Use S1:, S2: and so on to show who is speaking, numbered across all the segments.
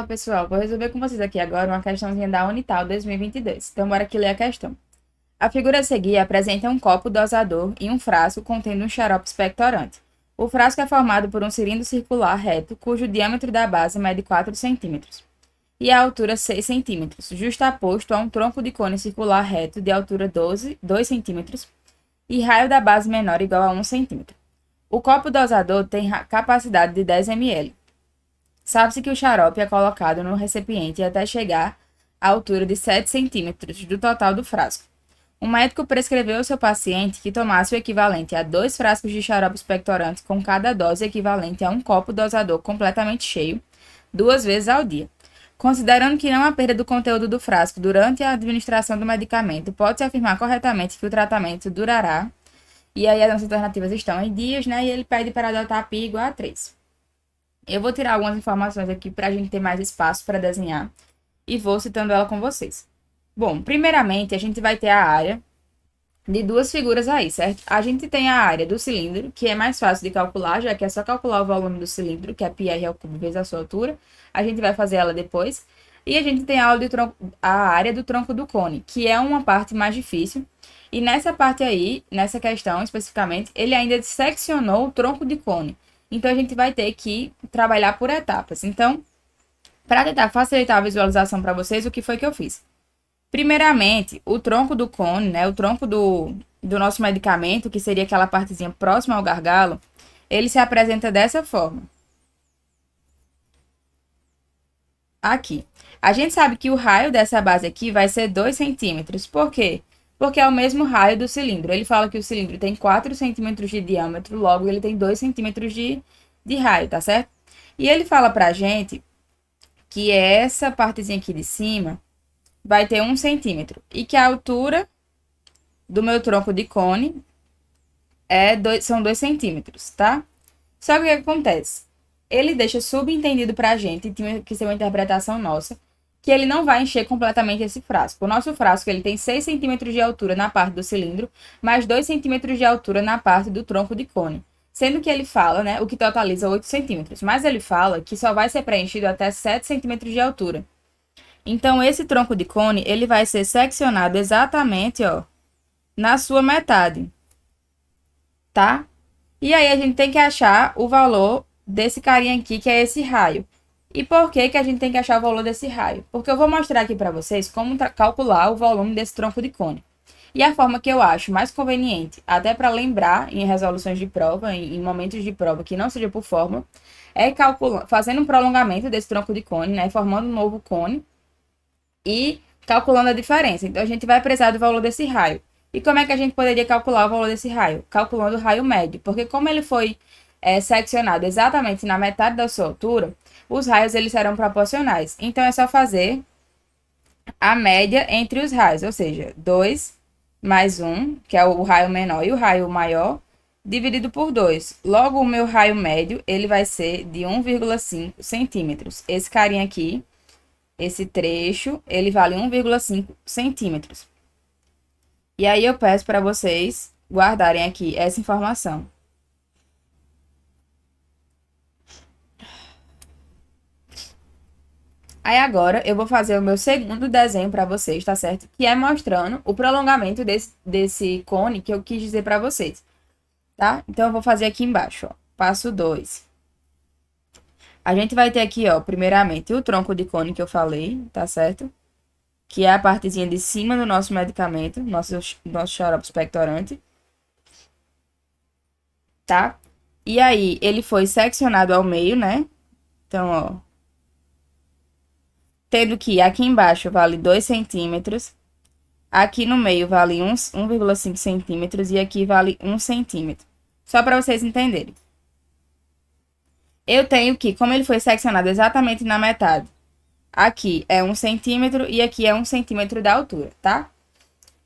S1: pessoal, vou resolver com vocês aqui agora uma questãozinha da Unital 2022. Então, bora aqui ler a questão. A figura a seguir apresenta um copo dosador e um frasco contendo um xarope expectorante. O frasco é formado por um cilindro circular reto, cujo diâmetro da base mede 4 centímetros e a altura 6 centímetros, justaposto a um tronco de cone circular reto de altura 2 centímetros e raio da base menor igual a 1 centímetro. O copo dosador tem capacidade de 10 ml. Sabe-se que o xarope é colocado no recipiente até chegar à altura de 7 centímetros do total do frasco. O médico prescreveu ao seu paciente que tomasse o equivalente a 2 frascos de xarope expectorante com cada dose equivalente a um copo dosador completamente cheio, 2 vezes ao dia. Considerando que não há perda do conteúdo do frasco durante a administração do medicamento, pode-se afirmar corretamente que o tratamento durará, e aí as alternativas estão em dias, né? E ele pede para adotar π igual a 3. Eu vou tirar algumas informações aqui para a gente ter mais espaço para desenhar e vou citando ela com vocês. Bom, primeiramente a gente vai ter a área de duas figuras aí, certo? A gente tem a área do cilindro, que é mais fácil de calcular, já que é só calcular o volume do cilindro, que é πr ao cubo vezes a sua altura. A gente vai fazer ela depois. E a gente tem a área do tronco do cone, que é uma parte mais difícil. E nessa parte aí, nessa questão especificamente, ele ainda seccionou o tronco de cone. Então, a gente vai ter que trabalhar por etapas. Então, para tentar facilitar a visualização para vocês, o que foi que eu fiz? Primeiramente, o tronco do cone, né, o tronco do nosso medicamento, que seria aquela partezinha próxima ao gargalo, ele se apresenta dessa forma. Aqui. A gente sabe que o raio dessa base aqui vai ser 2 centímetros. Por quê? Porque é o mesmo raio do cilindro. Ele fala que o cilindro tem 4 centímetros de diâmetro, logo ele tem 2 centímetros de raio, tá certo? E ele fala pra gente que essa partezinha aqui de cima vai ter 1 centímetro. E que a altura do meu tronco de cone são 2 centímetros, tá? Só que o que acontece? Ele deixa subentendido pra gente, tinha que ser uma interpretação nossa, que ele não vai encher completamente esse frasco. O nosso frasco ele tem 6 centímetros de altura na parte do cilindro, mais 2 centímetros de altura na parte do tronco de cone. Sendo que ele fala, né, o que totaliza 8 centímetros. Mas ele fala que só vai ser preenchido até 7 centímetros de altura. Então, esse tronco de cone, ele vai ser seccionado exatamente, ó, na sua metade. Tá? E aí, a gente tem que achar o valor desse carinha aqui, que é esse raio. E por que que a gente tem que achar o valor desse raio? Porque eu vou mostrar aqui para vocês como calcular o volume desse tronco de cone. E a forma que eu acho mais conveniente, até para lembrar em resoluções de prova, em momentos de prova que não seja por fórmula, é fazendo um prolongamento desse tronco de cone, né, formando um novo cone e calculando a diferença. Então, a gente vai precisar do valor desse raio. E como é que a gente poderia calcular o valor desse raio? Calculando o raio médio, porque como ele foi seccionado exatamente na metade da sua altura, os raios eles serão proporcionais. Então, é só fazer a média entre os raios, ou seja, 2 mais 1, que é o raio menor e o raio maior, dividido por 2. Logo, o meu raio médio, ele vai ser de 1,5 centímetros. Esse carinha aqui, esse trecho, ele vale 1,5 centímetros. E aí, eu peço para vocês guardarem aqui essa informação. Aí agora eu vou fazer o meu segundo desenho para vocês, tá certo? Que é mostrando o prolongamento desse cone que eu quis dizer para vocês, tá? Então eu vou fazer aqui embaixo, ó. Passo 2. A gente vai ter aqui, ó, primeiramente o tronco de cone que eu falei, tá certo? Que é a partezinha de cima do nosso medicamento, nosso xarope expectorante, tá? E aí ele foi seccionado ao meio, né? Então, ó, tendo que aqui embaixo vale 2 centímetros, aqui no meio vale 1,5 centímetros e aqui vale 1 centímetro. Só para vocês entenderem. Eu tenho que, como ele foi seccionado exatamente na metade, aqui é 1 centímetro e aqui é 1 centímetro da altura, tá?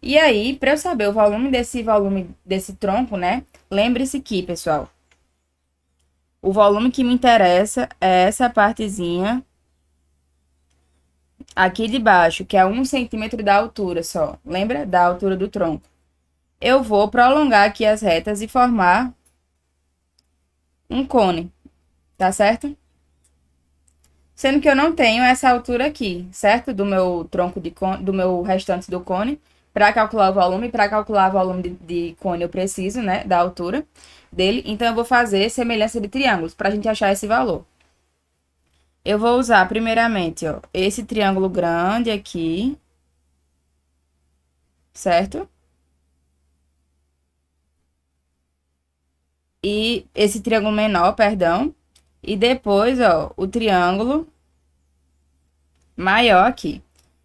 S1: E aí, para eu saber o volume desse tronco, né? Lembre-se que, pessoal, o volume que me interessa é essa partezinha aqui de baixo, que é 1 centímetro da altura só. Lembra? Da altura do tronco. Eu vou prolongar aqui as retas e formar um cone, tá certo? Sendo que eu não tenho essa altura aqui, certo? Do meu tronco de cone, do meu restante do cone. Para calcular o volume, para calcular o volume de cone eu preciso, né, da altura dele. Então, eu vou fazer semelhança de triângulos para a gente achar esse valor. Eu vou usar, primeiramente, ó, esse triângulo grande aqui, certo? E esse triângulo menor, perdão. E depois, ó, o triângulo maior aqui.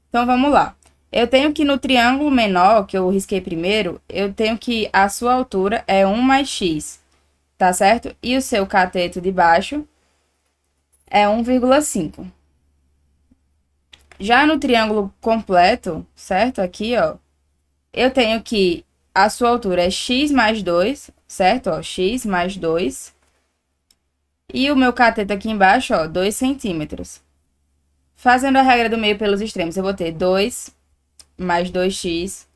S1: Então, vamos lá. Eu tenho que no triângulo menor, que eu risquei primeiro, eu tenho que a sua altura é 1 mais x, tá certo? E o seu cateto de baixo é 1,5. Já no triângulo completo, certo? Aqui, ó, eu tenho que a sua altura é x mais 2, certo? Ó, x mais 2. E o meu cateto aqui embaixo, ó, 2 centímetros. Fazendo a regra do meio pelos extremos, eu vou ter 2 mais 2x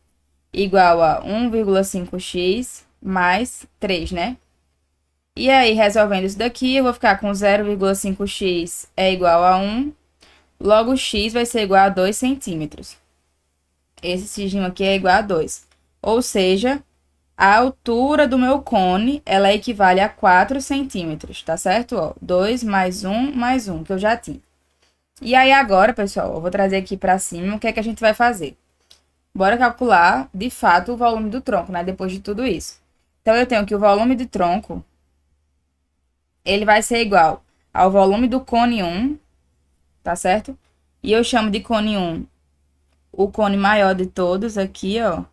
S1: igual a 1,5x mais 3, né? E aí, resolvendo isso daqui, eu vou ficar com 0,5x é igual a 1. Logo, x vai ser igual a 2 centímetros. Esse signo aqui é igual a 2. Ou seja, a altura do meu cone, ela equivale a 4 centímetros, tá certo? Ó, 2 mais 1, que eu já tinha. E aí, agora, pessoal, eu vou trazer aqui pra cima o que é que a gente vai fazer. Bora calcular, de fato, o volume do tronco, né? Depois de tudo isso. Então, eu tenho que o volume do tronco, ele vai ser igual ao volume do cone 1, tá certo? E eu chamo de cone 1 o cone maior de todos aqui, ó.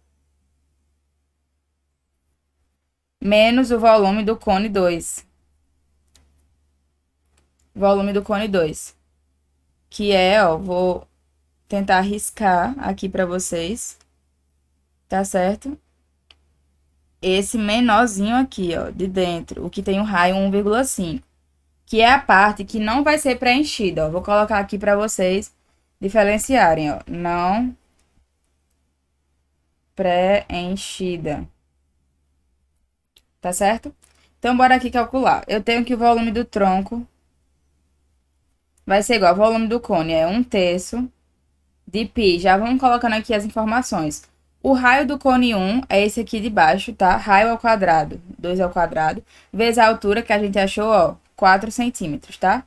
S1: Menos o volume do cone 2. Volume do cone 2. Que é, ó, vou tentar riscar aqui pra vocês. Tá certo? Esse menorzinho aqui, ó, de dentro, o que tem o raio 1,5, que é a parte que não vai ser preenchida, ó. Vou colocar aqui para vocês diferenciarem, ó, não preenchida. Tá certo? Então, bora aqui calcular. Eu tenho que o volume do tronco vai ser igual ao volume do cone, é 1/3 de π. Já vamos colocando aqui as informações. O raio do cone 1 é esse aqui de baixo, tá? Raio ao quadrado, 2 ao quadrado, vezes a altura que a gente achou, ó, 4 centímetros, tá?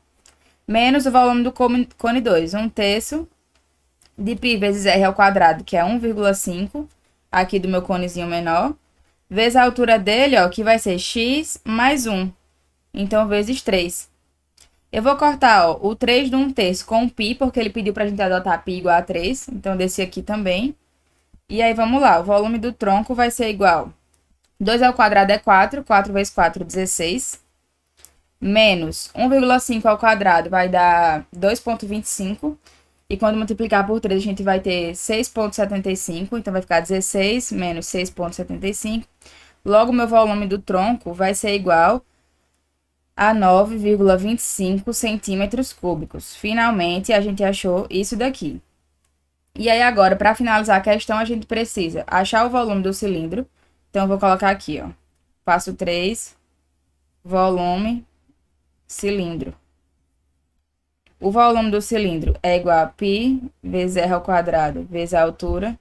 S1: Menos o volume do cone 2, 1/3 de π vezes r ao quadrado, que é 1,5, aqui do meu conezinho menor, vezes a altura dele, ó, que vai ser x mais 1, então vezes 3. Eu vou cortar, ó, o 3 do 1/3 com o π, porque ele pediu pra gente adotar π igual a 3, então desse aqui também. E aí, vamos lá, o volume do tronco vai ser igual, 2 ao quadrado é 4, 4 vezes 4, 16, menos 1,5 ao quadrado vai dar 2,25, e quando multiplicar por 3, a gente vai ter 6,75, então vai ficar 16 menos 6,75. Logo, meu volume do tronco vai ser igual a 9,25 centímetros cúbicos. Finalmente, a gente achou isso daqui. E aí, agora, para finalizar a questão, a gente precisa achar o volume do cilindro. Então, eu vou colocar aqui, ó. Passo 3, volume, cilindro. O volume do cilindro é igual a π vezes r ao quadrado vezes a altura.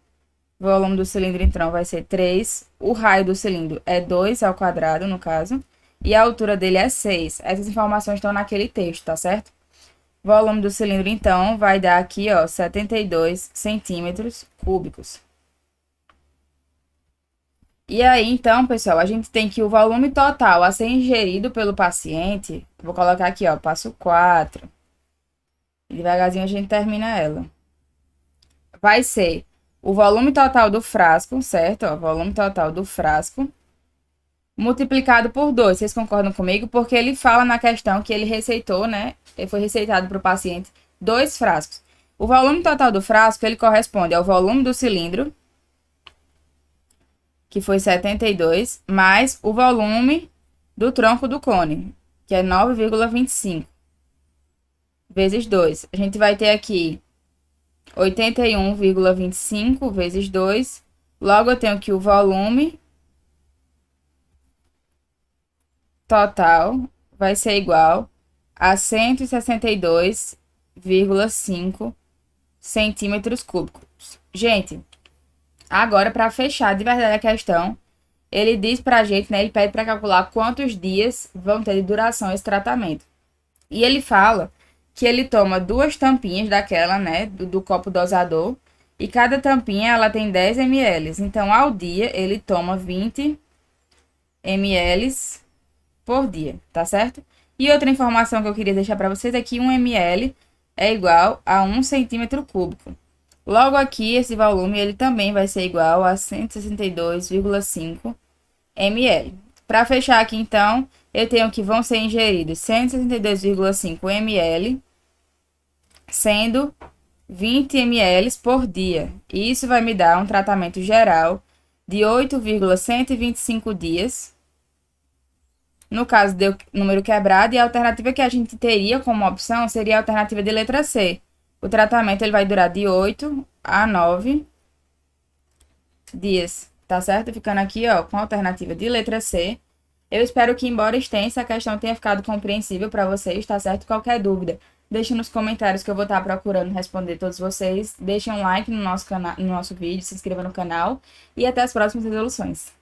S1: O volume do cilindro, então, vai ser 3. O raio do cilindro é 2 ao quadrado, no caso. E a altura dele é 6. Essas informações estão naquele texto, tá certo? O volume do cilindro, então, vai dar aqui, ó, 72 centímetros cúbicos. E aí, então, pessoal, a gente tem que o volume total a ser ingerido pelo paciente, vou colocar aqui, ó, passo 4. Devagarzinho a gente termina ela. Vai ser o volume total do frasco, certo? Ó, volume total do frasco multiplicado por 2. Vocês concordam comigo? Porque ele fala na questão que ele receitou, né? Ele foi receitado para o paciente 2 frascos. O volume total do frasco, ele corresponde ao volume do cilindro, que foi 72, mais o volume do tronco do cone, que é 9,25, vezes 2. A gente vai ter aqui 81,25 vezes 2. Logo, eu tenho que o volume total vai ser igual a 162 18,5 centímetros cúbicos. Gente, agora para fechar de verdade a questão, ele diz pra gente, né, ele pede para calcular quantos dias vão ter de duração esse tratamento. E ele fala que ele toma 2 tampinhas daquela, né, do copo dosador, e cada tampinha ela tem 10 ml. Então, ao dia, ele toma 20 ml por dia, tá certo? E outra informação que eu queria deixar para vocês é que 1 ml é igual a 1 centímetro cúbico. Logo aqui, esse volume ele também vai ser igual a 162,5 ml. Para fechar aqui, então, eu tenho que vão ser ingeridos 162,5 ml, sendo 20 ml por dia. E isso vai me dar um tratamento geral de 8,125 dias. No caso, deu número quebrado, e a alternativa que a gente teria como opção seria a alternativa de letra C. O tratamento ele vai durar de 8 a 9 dias, tá certo? Ficando aqui, ó, com a alternativa de letra C. Eu espero que, embora extensa, a questão tenha ficado compreensível para vocês, tá certo? Qualquer dúvida, deixem nos comentários que eu vou estar procurando responder todos vocês. Deixem um like no nosso vídeo, se inscreva no canal e até as próximas resoluções.